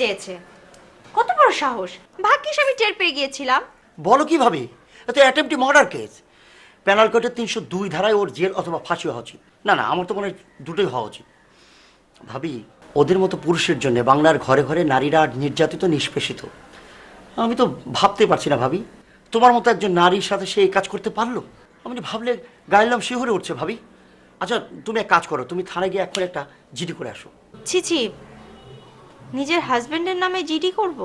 চেয়েছে। কত বড় সাহস! ভাগ্যিস আমি টের পেয়ে গিয়েছিলাম। বলো কি ভাবি, এটা অ্যাটেম্পটি মার্ডার কেস। পেনাল কোডের ৩০২ ধারায় ওর জেল অথবা ফাঁসি হওয়া উচিত। না না, আমার তো মনে হয় দুটোই হওয়া উচিত। ভাবি, ওদের মতো পুরুষের জন্য বাংলার ঘরে ঘরে নারীরা নির্যাতিত, নিষ্পেষিত। আমি তো ভাবতে পারছি না ভাবি, তোমার মতো একজন নারীর সাথে সে এই কাজ করতে পারলো। আমি ভাবলে গাইলাম শিহরে উঠছে ভাবি। আচ্ছা তুমি এক কাজ করো, তুমি থানায় গিয়ে এখন একটা জিডি করে আসো। ছি ছি, নিজের হাজবেন্ডের নামে জিডি করব?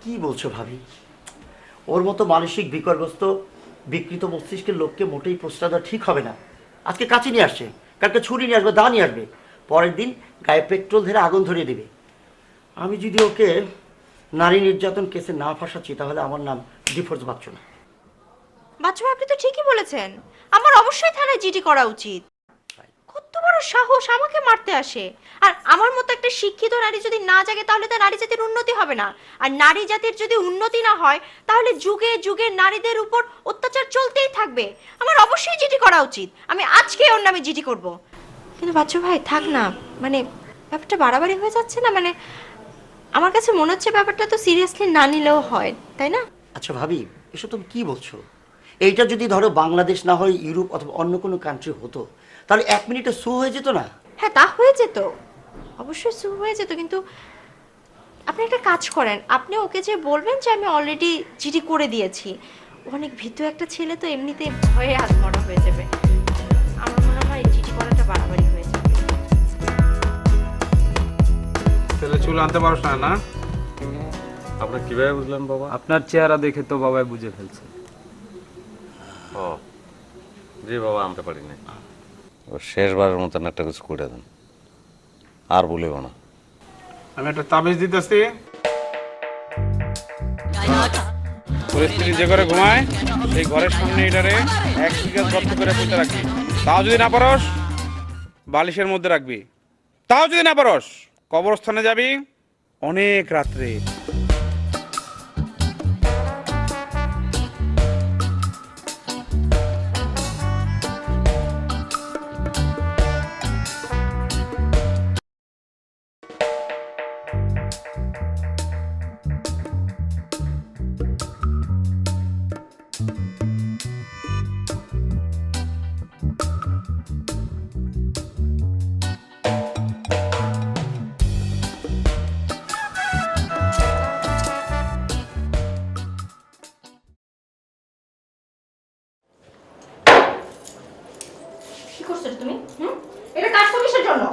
কি বলছো ভাবি? ওর মতো মানসিক বিকরগ্রস্ত বিকৃত মস্তিষ্কের লোককে মোটেই প্রশ্রয় দেওয়া ঠিক হবে না। আজকে কাঁচি নিয়ে আসছে, কালকে ছুরি নিয়ে আসবে, দা নিয়ে আসবে, পরের দিন গায়ে পেট্রোল ধরে আগুন ধরিয়ে দেবে। আমি যদি ওকে নারী নির্যাতন কেসে না ফাঁসাচ্ছি তাহলে আমার নাম ডিফোর্স বাচ্চু না। বাচ্চু ভাই, আপনি তো ঠিকই বলেছেন, আমার অবশ্যই থানায় জিডি করা উচিত। কত বড় সাহস আমাকে মারতে আসে! আর আমার মতো একটা শিক্ষিত নারী যদি না জাগে তাহলে তো নারী জাতির উন্নতি হবে না। আর নারী জাতির যদি উন্নতি না হয় তাহলে যুগে যুগে নারীদের উপর অত্যাচার চলতেই থাকবে। আমার অবশ্যই জিডি করা উচিত। আমি আজকে ওর নামে জিডি করব। কিন্তু বাচ্চু ভাই থাক না, মানে ব্যাপারটা বাড়াবাড়ি হয়ে যাচ্ছে না? মানে আমার কাছে মনে হচ্ছে ব্যাপারটা তো সিরিয়াসলি না নিলেও হয়, তাই না? আচ্ছা ভাবি, এসব তুমি কি বলছো? এইটা যদি ধরো বাংলাদেশ না হয় ইউরোপ অথবা অন্য কোনো কান্ট্রি হতো, তাহলে 1 মিনিটে সু হয়ে যেত না? হ্যাঁ, তা হয়ে যেত, অবশ্যই সু হয়ে যেত। কিন্তু আপনি একটা কাজ করেন, আপনি ওকে যে বলবেন যে আমি অলরেডি জিডি করে দিয়েছি। অনেক ভীতু একটা ছেলে তো এমনিতে ভয়ে আত্মরা হয়ে যাবে। আমার মনে হয় জিডি করাটা বাড়াবাড়ি হয়ে যাবে। তাহলে চুল আনতে পারছ না? না, আপনি কিভাবে বুঝলেন বাবা? আপনার চেহারা দেখে তো বাবাই বুঝে ফেলছে। ও জি বাবা, আনতে পারি না। শেষবারের মতন একটা কিছু করে দেন, আর বলিব না। আমি একটা তাবিজ দিতেছি, তোর স্ত্রী যে ঘরে ঘুমায় সেই ঘরের সামনে এটারে 1 বিঘা গর্ত করে পুঁতে রাখবি। তাও যদি না পারস বালিশের মধ্যে রাখবি। তাও যদি না পারস কবরস্থানে যাবি অনেক রাত্রে। কি করছো তুমি? এটা কাজ তো কিসের জন্য?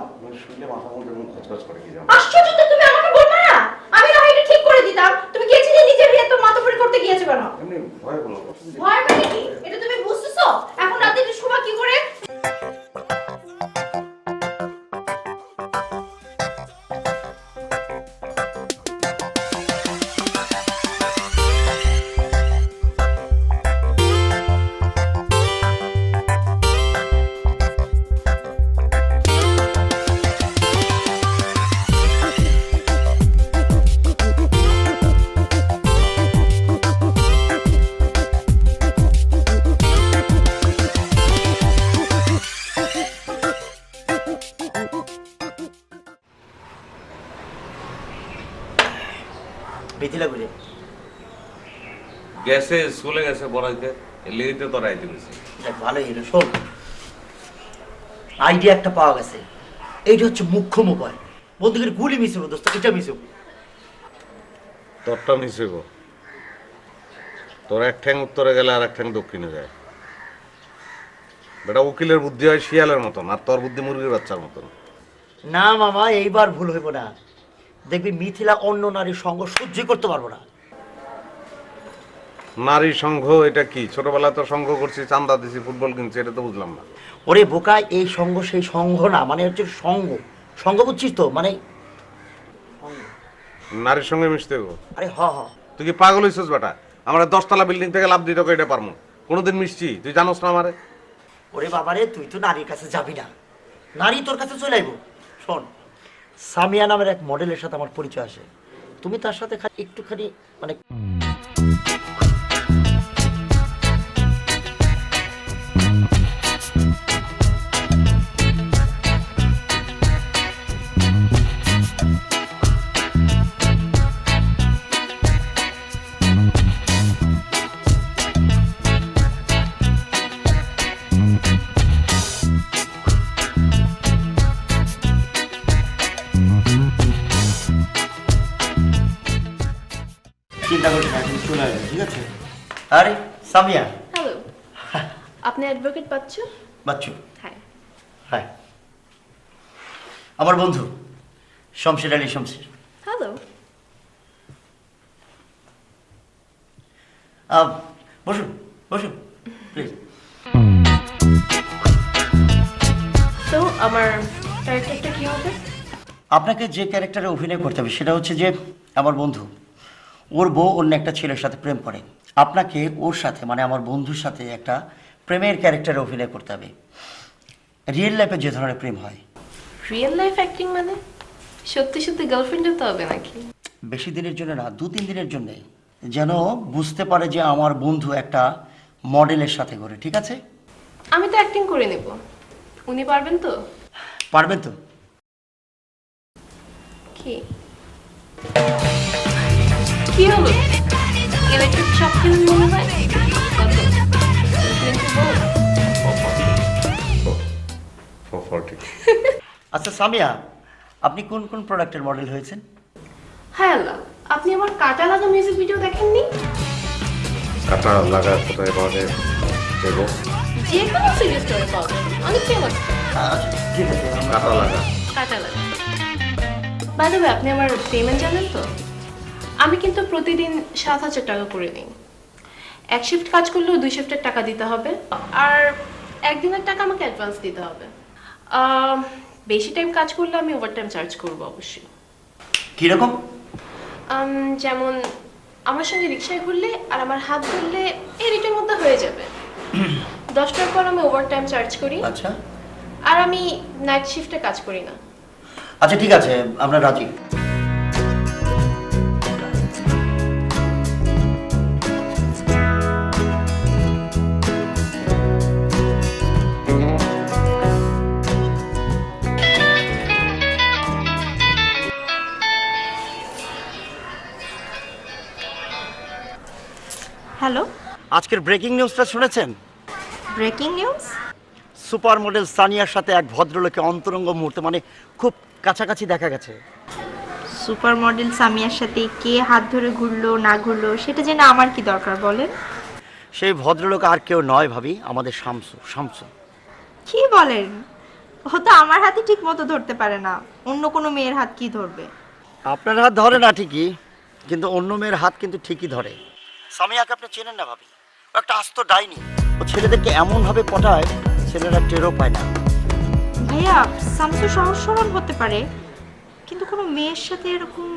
শুনলে মাথা মধ্যে খচখচ করে কি জানো? আশ্চর্য তো, তুমি আমাকে বলবে না? আমি না হয় এটা ঠিক করে দিতাম। তুমি গেছিলে নিজের এত মাথাপড়ি করতে গিয়েছো কেন? এমনি ভয় বলো। ভয় মানে কি? এটা তুমি বুঝতেছো? এখন রাতে একটু শোভা কি করে? বেথিলা গুলে গ্যাসে চলে গেছে বড়াইতে, লেগেতে তো রাইতে গেছে। দেখ ভালোই হলো। শোন, আইডিয়া একটা পাওয়া গেছে। এইটা হচ্ছে মুখ্যম উপায়। বলতে গেলে গুলি মিস হবো দোস্ত, এটা মিস হবো। তোরটা নিচে গো, তোর এক ঠ্যাং উত্তরে গেলে আর এক ঠ্যাং দক্ষিণে যায়। বেটা উকিলের বুদ্ধি হয় শিয়ালের মতন, আর তোর বুদ্ধি মুরগির বাচ্চার মতন। না মামা, এইবার ভুল হইব না। দেখবি মিথিলা অন্য নারীর সঙ্গ সহ্য করতে পারবো না। নারী সংঘ এটা কি? ছোটবেলায় তো সংঘ করছি, চান্দা দিছি, ফুটবল কিনছি, এটা তো বুঝলাম না। ওরে বোকা, এই সঙ্গ সেই সঙ্গ না, মানে হচ্ছে সঙ্গ। সঙ্গ বুঝছিস তো? মানে নারীর সঙ্গে মিশতে গো। আরে হ হ, তুই কি পাগল হইছিস বেটা? আমরা 10 তলা বিল্ডিং থেকে লাভ দিতে এটা পারবো? কোনোদিন মিশছি? তুই জানোস না আমারে? ওরে বাবারে, তুই তো নারীর কাছে যাবি না, নারী তোর কাছে চলে আইব। শোন, সামিয়া নামের এক মডেলের সাথে আমার পরিচয় আসে। তুমি তার সাথে একটুখানি মানে চিন্তা করছি না, তুমি চলে আসবে, ঠিক আছে? আরে সামিয়া, হ্যালো আপনি অ্যাডভোকেট বাচ্চু? বাচ্চু, হ্যাঁ হ্যাঁ, আমার বন্ধু শমশের আলী শমশের। হ্যালো বসুন বসুন প্লিজ। তো আমার ক্যারেক্টারটা কি হবে? আপনাকে যে ক্যারেক্টারে অভিনয় করতে হবে সেটা হচ্ছে যে আমার বন্ধু, ওর বউ অন্য একটা ছেলের সাথে প্রেম করে, আপনাকে ওর সাথে মানে আমার বন্ধুর সাথে একটা প্রেমের ক্যারেক্টারে অভিনয় করতে হবে, রিয়েল লাইফে যে ধরনের প্রেম হয়। রিয়েল লাইফ অ্যাক্টিং মানে সত্যি সত্যি গার্লফ্রেন্ড হতে হবে নাকি? বেশি দিনের জন্য না, 2-3 দিনের জন্যে, যেন বুঝতে পারে যে আমার বন্ধু একটা মডেলের সাথে ঘোরে, ঠিক আছে? আমি তো অ্যাক্টিং করে নেব, উনি পারবেন তো? পারবেন তো? কি কি হলো? ইলেকট্রিক শক খেলে মনে হয় কত? 440। আচ্ছা সামিয়া, আপনি কোন কোন প্রোডাক্টের মডেল হয়েছেন? হ্যাঁ আল্লাহ, আপনি আমার কাটা লাগা মিউজিক ভিডিও দেখেননি? কাটা লাগা কোথায় পাওয়া যায় দেবো? যে কোনো সিরিজ স্টোরে পাবেন, অনেক ফেমাস। আচ্ছা ঠিক আছে, কাটা লাগা। কাটা লাগা। বাই দ্য ওয়ে, আপনি আমার পেমেন্ট জানেন তো? আমি কিন্তু প্রতিদিন 7,000 টাকা করে নিই। এক শিফট কাজ করলেও 2 শিফটের টাকা দিতে হবে, আর একদিনের টাকা আমাকে অ্যাডভান্স দিতে হবে। বেশি টাইম কাজ করলে আমি ওভারটাইম চার্জ করবো অবশ্যই। কীরকম? যেমন আমার সঙ্গে রিক্সায় ঘুরলে আর আমার হাত ধরলে এই রেটের মধ্যে হয়ে যাবে। 10টার পর আমি ওভারটাইম চার্জ করি, আচ্ছা আর আমি নাইট শিফটে কাজ করি না। আচ্ছা ঠিক আছে, আমরা রাজি। হ্যালো, আজকের ব্রেকিং নিউজটা শুনেছেন? Breaking news? সুপার মডেল সানিয়ার সাথে এক ভদ্রলোকে অন্তরঙ্গ মুহূর্তে মানে খুব কাছাকাছি দেখা গেছে। সুপার মডেল সামিয়ার সাথে কে হাত ধরে ঘুরলো না ঘুরলো সেটা জেনে আমার কি দরকার বলেন? সেই ভদ্রলোক আর কেউ নয় ভাবি, আমাদের শামসু। শামসু কি বলেন? ও তো আমার হাতে ঠিক মতো ধরতে পারে না, অন্য কোনো মেয়ের হাত কি ধরবে? আপনার হাত ধরে না ঠিকই, কিন্তু অন্য মেয়ের হাত কিন্তু ঠিকই ধরে। সামিয়াকে আপনি চেনেন না ভাবি, ও একটা আস্ত ডাইনি। ও ছেলেদেরকে এমনভাবে পটায় ছেলেরা টেরও পায় না। ভাইয়া, শামসু সহজ সরল হতে পারে, কিন্তু কোনো মেয়ের সাথে এরকম